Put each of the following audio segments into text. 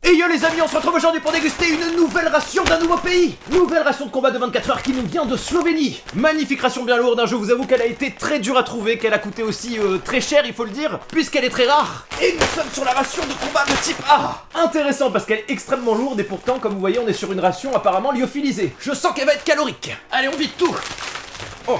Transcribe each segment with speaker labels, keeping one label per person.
Speaker 1: Et yo les amis, on se retrouve aujourd'hui pour déguster une nouvelle ration d'un nouveau pays. Nouvelle ration de combat de 24 heures qui nous vient de Slovénie. Magnifique ration bien lourde, hein, je vous avoue qu'elle a été très dure à trouver, qu'elle a coûté aussi très cher, il faut le dire, puisqu'elle est très rare. Et nous sommes sur la ration de combat de type A. Intéressant parce qu'elle est extrêmement lourde et pourtant, comme vous voyez, on est sur une ration apparemment lyophilisée. Je sens qu'elle va être calorique. Allez, on vide tout. Oh.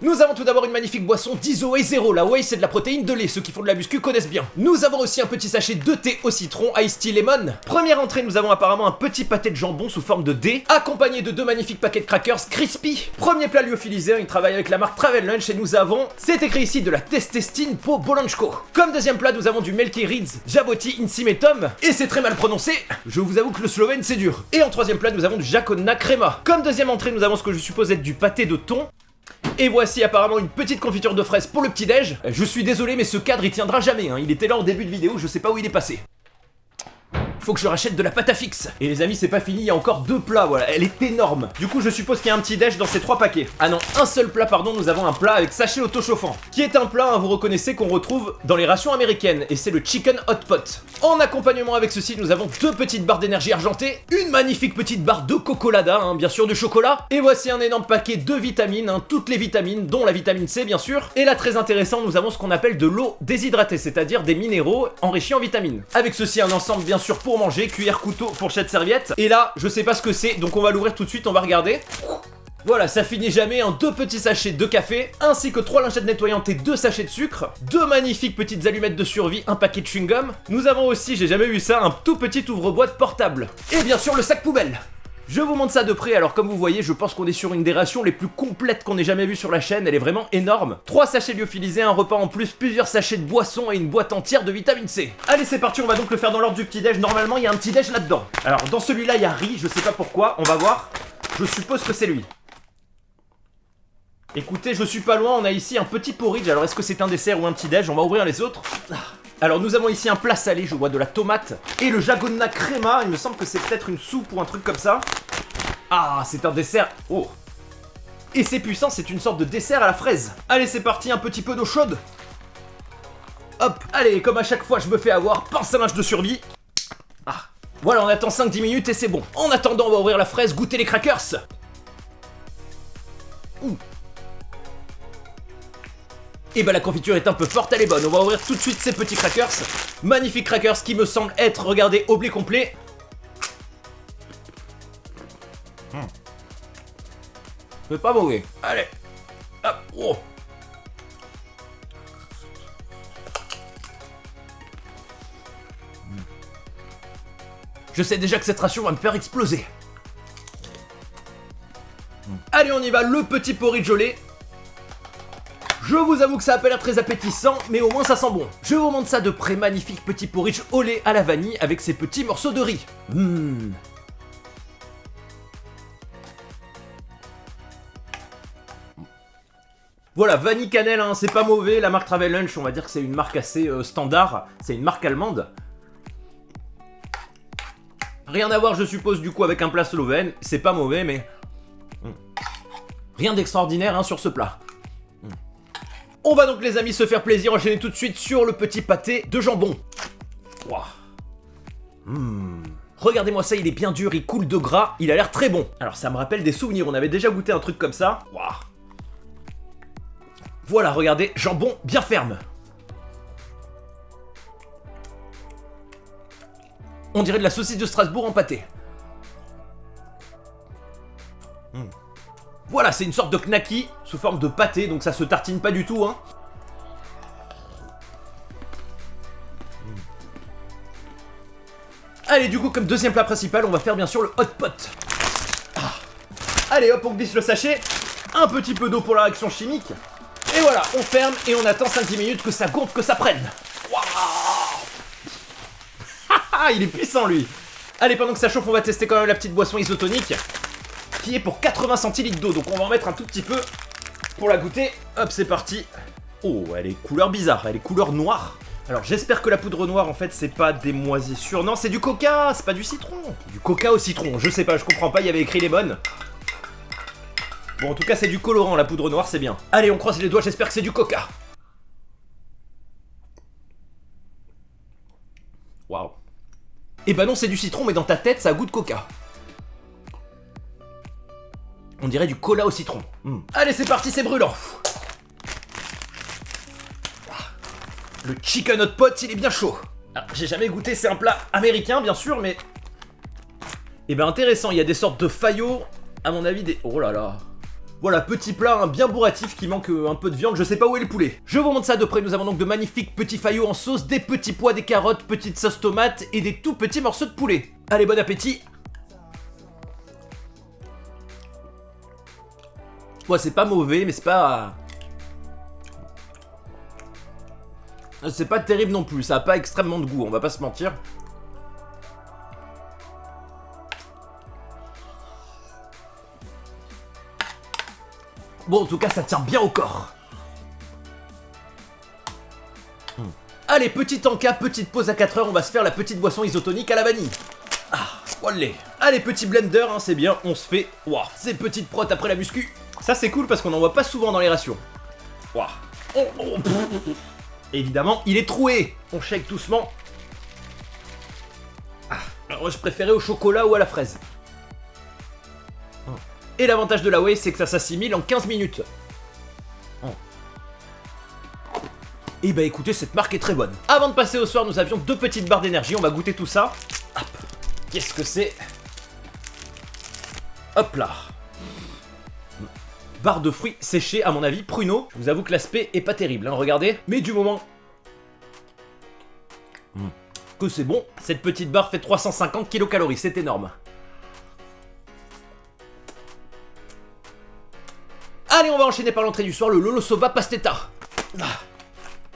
Speaker 1: Nous avons tout d'abord une magnifique boisson d'Iso Whey Zero. La whey c'est de la protéine de lait, ceux qui font de la muscu connaissent bien. Nous avons aussi un petit sachet de thé au citron, Iced Tea Lemon. Première entrée, nous avons apparemment un petit pâté de jambon sous forme de dé, accompagné de 2 magnifiques paquets de crackers crispy. Premier plat lyophilisé, il travaille avec la marque Travel Lunch et nous avons, c'est écrit ici, de la testestine po Bolanchko. Comme deuxième plat, nous avons du Melky Reeds Jaboti Incimetum, et c'est très mal prononcé, je vous avoue que le slovène c'est dur. Et en troisième plat, nous avons du Jaconna Crema. Comme deuxième entrée, nous avons ce que je suppose être du pâté de thon. Et voici apparemment une petite confiture de fraises pour le petit-déj. Je suis désolé mais ce cadre il tiendra jamais, hein. Il était là en début de vidéo, je sais pas où il est passé. Faut que je rachète de la pâte à fixe. Et les amis, c'est pas fini, il y a encore 2 plats, voilà, elle est énorme. Du coup, je suppose qu'il y a un petit déj dans ces 3 paquets. Ah non, un seul plat, pardon, nous avons un plat avec sachet auto-chauffant, qui est un plat, hein, vous reconnaissez, qu'on retrouve dans les rations américaines, et c'est le Chicken Hot Pot. En accompagnement avec ceci, nous avons 2 petites barres d'énergie argentée, une magnifique petite barre de cocolada, hein, bien sûr de chocolat, et voici un énorme paquet de vitamines, hein, toutes les vitamines, dont la vitamine C, bien sûr. Et là, très intéressant, nous avons ce qu'on appelle de l'eau déshydratée, c'est-à-dire des minéraux enrichis en vitamines. Avec ceci, un ensemble, bien sûr, pour manger, cuillère, couteau, fourchette, serviette. Et là, je sais pas ce que c'est, donc on va l'ouvrir tout de suite, on va regarder. Voilà, ça finit jamais, hein, 2 petits sachets de café, ainsi que 3 lingettes nettoyantes et 2 sachets de sucre, 2 magnifiques petites allumettes de survie, un paquet de chewing-gum. Nous avons aussi, j'ai jamais vu ça, un tout petit ouvre-boîte portable. Et bien sûr, le sac poubelle. Je vous montre ça de près, alors comme vous voyez, je pense qu'on est sur une des rations les plus complètes qu'on ait jamais vues sur la chaîne, elle est vraiment énorme. 3 sachets lyophilisés, un repas en plus, plusieurs sachets de boissons et une boîte entière de vitamine C. Allez, c'est parti, on va donc le faire dans l'ordre du petit-déj, normalement il y a un petit-déj là-dedans. Alors dans celui-là, il y a riz, je sais pas pourquoi, on va voir, je suppose que c'est lui. Écoutez, je suis pas loin, on a ici un petit porridge, alors est-ce que c'est un dessert ou un petit-déj? On va ouvrir les autres. Alors nous avons ici un plat salé, je vois de la tomate et le Jagonna Crema, il me semble que c'est peut-être une soupe ou un truc comme ça. Ah, c'est un dessert. Oh. Et c'est puissant, c'est une sorte de dessert à la fraise. Allez, c'est parti, un petit peu d'eau chaude. Hop, allez, comme à chaque fois je me fais avoir, pince à linge de survie. Ah, voilà, on attend 5-10 minutes et c'est bon. En attendant, on va ouvrir la fraise, goûter les crackers. Ouh. Et bah la confiture est un peu forte, elle est bonne. On va ouvrir tout de suite ces petits crackers. Magnifiques crackers qui me semblent être, regardez, oblé complet. C'est pas mauvais. Allez. Hop. Oh. Je sais déjà que cette ration va me faire exploser. Allez, on y va, le petit porridge au lait. Je vous avoue que ça a pas l'air très appétissant, mais au moins ça sent bon. Je vous montre ça de près, magnifique petit porridge au lait à la vanille avec ces petits morceaux de riz. Voilà, vanille cannelle, hein, c'est pas mauvais. La marque Travel Lunch, on va dire que c'est une marque assez standard. C'est une marque allemande. Rien à voir, je suppose, du coup, avec un plat slovène. C'est pas mauvais, mais... rien d'extraordinaire, hein, sur ce plat. On va donc, les amis, se faire plaisir, enchaîner tout de suite sur le petit pâté de jambon. Wow. Regardez-moi ça, il est bien dur, il coule de gras, il a l'air très bon. Alors ça me rappelle des souvenirs, on avait déjà goûté un truc comme ça. Wow. Voilà, regardez, jambon bien ferme. On dirait de la saucisse de Strasbourg en pâté. Voilà, c'est une sorte de knacky sous forme de pâté, donc ça se tartine pas du tout, hein. Allez, du coup, comme deuxième plat principal, on va faire bien sûr le hot pot. Ah. Allez, hop, on glisse le sachet. Un petit peu d'eau pour la réaction chimique. Et voilà, on ferme et on attend 5-10 minutes que ça gonfle, que ça prenne. Waouh. Il est puissant, lui. Allez, pendant que ça chauffe, on va tester quand même la petite boisson isotonique, qui est pour 80 centilitres d'eau, donc on va en mettre un tout petit peu pour la goûter. Hop, c'est parti. Oh, elle est couleur bizarre, elle est couleur noire. Alors j'espère que la poudre noire en fait c'est pas des moisissures. Non, c'est du coca, c'est pas du citron. Du coca au citron, je sais pas, je comprends pas, il y avait écrit les bonnes. Bon, en tout cas c'est du colorant, la poudre noire, c'est bien. Allez, on croise les doigts, j'espère que c'est du coca. Waouh. Et bah non, c'est du citron, mais dans ta tête, ça a goût de coca. On dirait du cola au citron. Allez, c'est parti, c'est brûlant. Le chicken hot pot, il est bien chaud. Alors, j'ai jamais goûté, c'est un plat américain, bien sûr, mais... Eh ben intéressant, il y a des sortes de faillots, à mon avis des... Oh là là. Voilà, petit plat hein, bien bourratif qui manque un peu de viande, je sais pas où est le poulet. Je vous montre ça de près, nous avons donc de magnifiques petits faillots en sauce, des petits pois, des carottes, petite sauce tomate et des tout petits morceaux de poulet. Allez, bon appétit. Ouais, c'est pas mauvais, mais c'est pas... C'est pas terrible non plus, ça a pas extrêmement de goût, on va pas se mentir. Bon, en tout cas, ça tient bien au corps. Allez, petit encas, petite pause à 4 heures, on va se faire la petite boisson isotonique à la vanille. Ah, voilà. Allez, petit blender, hein, c'est bien, on se fait... Waouh, ces petites protes après la muscu. Ça, c'est cool parce qu'on en voit pas souvent dans les rations. Waouh. Évidemment, il est troué. On shake doucement. Ah, alors moi, je préférais au chocolat ou à la fraise. Et l'avantage de la whey, c'est que ça s'assimile en 15 minutes. Et bah écoutez, cette marque est très bonne. Avant de passer au soir, nous avions 2 petites barres d'énergie, on va goûter tout ça. Hop. Qu'est-ce que c'est? Hop là. Barre de fruits séchés, à mon avis, pruneaux. Je vous avoue que l'aspect est pas terrible, hein, regardez. Mais du moment que c'est bon, cette petite barre fait 350 kcal, c'est énorme. Allez, on va enchaîner par l'entrée du soir, le Lolo Soba Pastetta.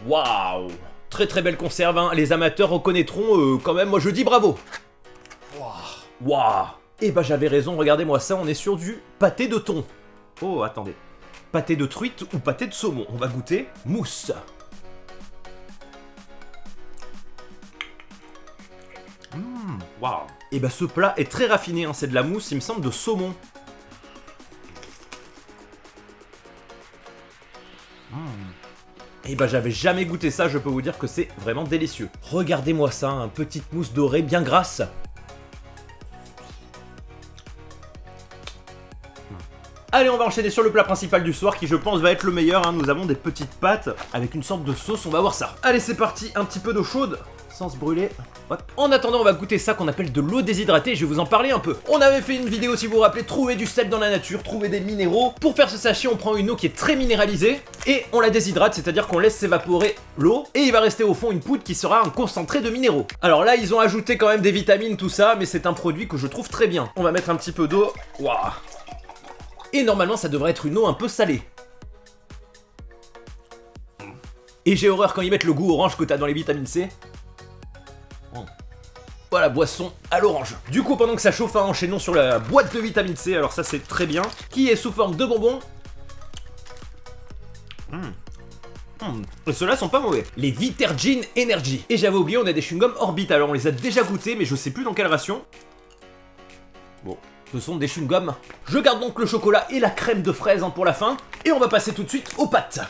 Speaker 1: Waouh. Très très belle conserve, hein. Les amateurs reconnaîtront quand même, moi je dis bravo. Waouh. Et bah j'avais raison, regardez-moi ça, on est sur du pâté de thon. Oh, attendez. Pâté de truite ou pâté de saumon. On va goûter. Mousse. Waouh. Et bah ce plat est très raffiné, hein. C'est de la mousse, il me semble, de saumon. Et bah j'avais jamais goûté ça, je peux vous dire que c'est vraiment délicieux. Regardez-moi ça, une petite mousse dorée bien grasse. Allez, on va enchaîner sur le plat principal du soir qui je pense va être le meilleur, hein. Nous avons des petites pâtes avec une sorte de sauce, on va voir ça. Allez, c'est parti, un petit peu d'eau chaude, sans se brûler. Hop. En attendant, on va goûter ça qu'on appelle de l'eau déshydratée, je vais vous en parler un peu. On avait fait une vidéo, si vous vous rappelez, trouver du sel dans la nature, trouver des minéraux. Pour faire ce sachet, on prend une eau qui est très minéralisée et on la déshydrate, c'est-à-dire qu'on laisse s'évaporer l'eau et il va rester au fond une poudre qui sera un concentré de minéraux. Alors là, ils ont ajouté quand même des vitamines, tout ça, mais c'est un produit que je trouve très bien. On va mettre un petit peu d'eau. Waouh. Et normalement, ça devrait être une eau un peu salée. Et j'ai horreur quand ils mettent le goût orange que t'as dans les vitamines C. Voilà, boisson à l'orange. Du coup, pendant que ça chauffe, enchaînons sur la boîte de vitamine C. Alors ça, c'est très bien. Qui est sous forme de bonbons. Et ceux-là sont pas mauvais. Les Vitergin Energy. Et j'avais oublié, on a des chewing-gums Orbit. Alors on les a déjà goûtés, mais je sais plus dans quelle ration. Bon, ce sont des chewing-gums. Je garde donc le chocolat et la crème de fraise pour la fin. Et on va passer tout de suite aux pâtes.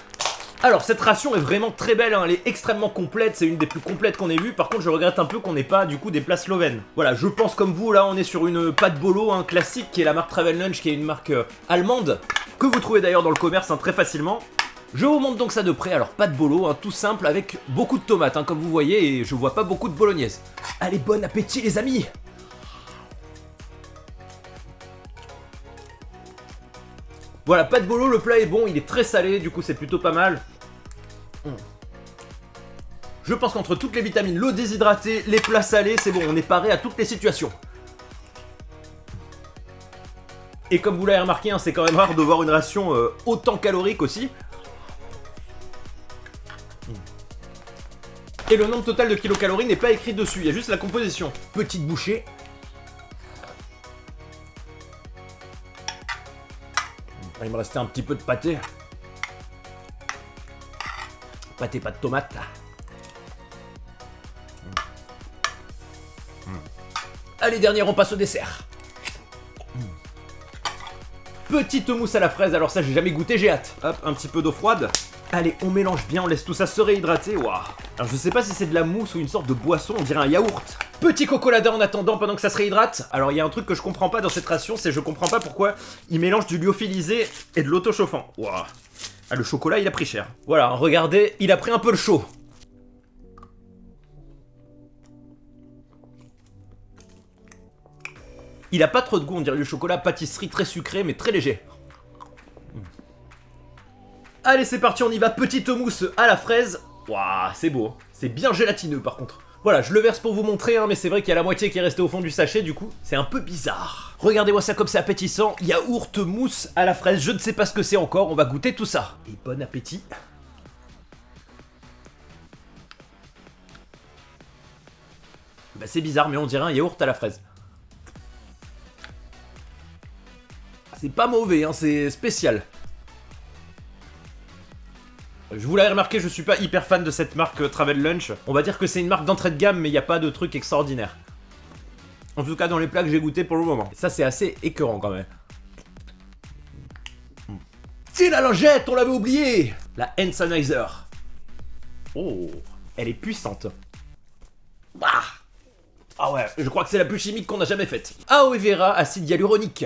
Speaker 1: Alors cette ration est vraiment très belle, hein. Elle est extrêmement complète, c'est une des plus complètes qu'on ait vues. Par contre je regrette un peu qu'on n'ait pas du coup des plats slovènes. Voilà, je pense comme vous, là on est sur une pâte bolo classique qui est la marque Travel Lunch, qui est une marque allemande, que vous trouvez d'ailleurs dans le commerce très facilement. Je vous montre donc ça de près, alors pâte bolo, tout simple avec beaucoup de tomates comme vous voyez, et je vois pas beaucoup de bolognaise. Allez, bon appétit les amis. Voilà, pâte bolo, le plat est bon, il est très salé, du coup c'est plutôt pas mal. Je pense qu'entre toutes les vitamines, l'eau déshydratée, les plats salés, c'est bon, on est paré à toutes les situations. Et comme vous l'avez remarqué, c'est quand même rare de voir une ration autant calorique aussi. Et le nombre total de kilocalories n'est pas écrit dessus, il y a juste la composition. Petite bouchée. Il me restait un petit peu de pâté. Pâté, pas de tomate. Allez, dernier, on passe au dessert. Petite mousse à la fraise, alors ça j'ai jamais goûté, j'ai hâte. Hop, un petit peu d'eau froide. Allez, on mélange bien, on laisse tout ça se réhydrater. Waouh. Alors je sais pas si c'est de la mousse ou une sorte de boisson, on dirait un yaourt. Petit cocolada en attendant pendant que ça se réhydrate. Alors il y a un truc que je comprends pas dans cette ration, c'est je comprends pas pourquoi ils mélangent du lyophilisé et de l'auto-chauffant. Waouh. Ah, le chocolat il a pris cher. Voilà, regardez, il a pris un peu le chaud. Il a pas trop de goût, on dirait du chocolat pâtisserie très sucré mais très léger. Allez c'est parti, on y va, petite mousse à la fraise. Waouh, c'est beau. C'est bien gélatineux par contre. Voilà, je le verse pour vous montrer, hein, mais c'est vrai qu'il y a la moitié qui est restée au fond du sachet, du coup, c'est un peu bizarre. Regardez-moi ça comme c'est appétissant, yaourt mousse à la fraise, je ne sais pas ce que c'est encore, on va goûter tout ça. Et bon appétit. Bah c'est bizarre, mais on dirait un yaourt à la fraise. C'est pas mauvais, hein, c'est spécial. Je vous l'avais remarqué, je suis pas hyper fan de cette marque Travel Lunch. On va dire que c'est une marque d'entrée de gamme, mais il n'y a pas de truc extraordinaire. En tout cas, dans les plats que j'ai goûté pour le moment. Ça, c'est assez écœurant quand même. C'est la lingette, on l'avait oublié. La hand sanitizer. Oh, elle est puissante. Ah ouais, je crois que c'est la plus chimique qu'on a jamais faite. Aloe vera, acide hyaluronique.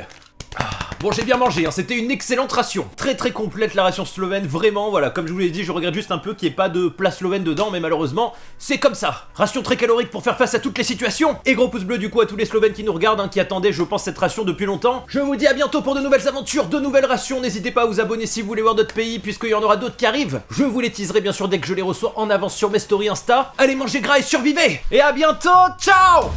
Speaker 1: Bon, j'ai bien mangé, hein. C'était une excellente ration. Très très complète la ration slovène, vraiment, voilà, comme je vous l'ai dit, je regrette juste un peu qu'il n'y ait pas de plat slovène dedans, mais malheureusement, c'est comme ça. Ration très calorique pour faire face à toutes les situations. Et gros pouce bleu du coup à tous les Slovènes qui nous regardent, hein, qui attendaient, je pense, cette ration depuis longtemps. Je vous dis à bientôt pour de nouvelles aventures, de nouvelles rations. N'hésitez pas à vous abonner si vous voulez voir d'autres pays, puisqu'il y en aura d'autres qui arrivent. Je vous les teaserai bien sûr dès que je les reçois en avance sur mes stories Insta. Allez, mangez gras et survivez. Et à bientôt, ciao.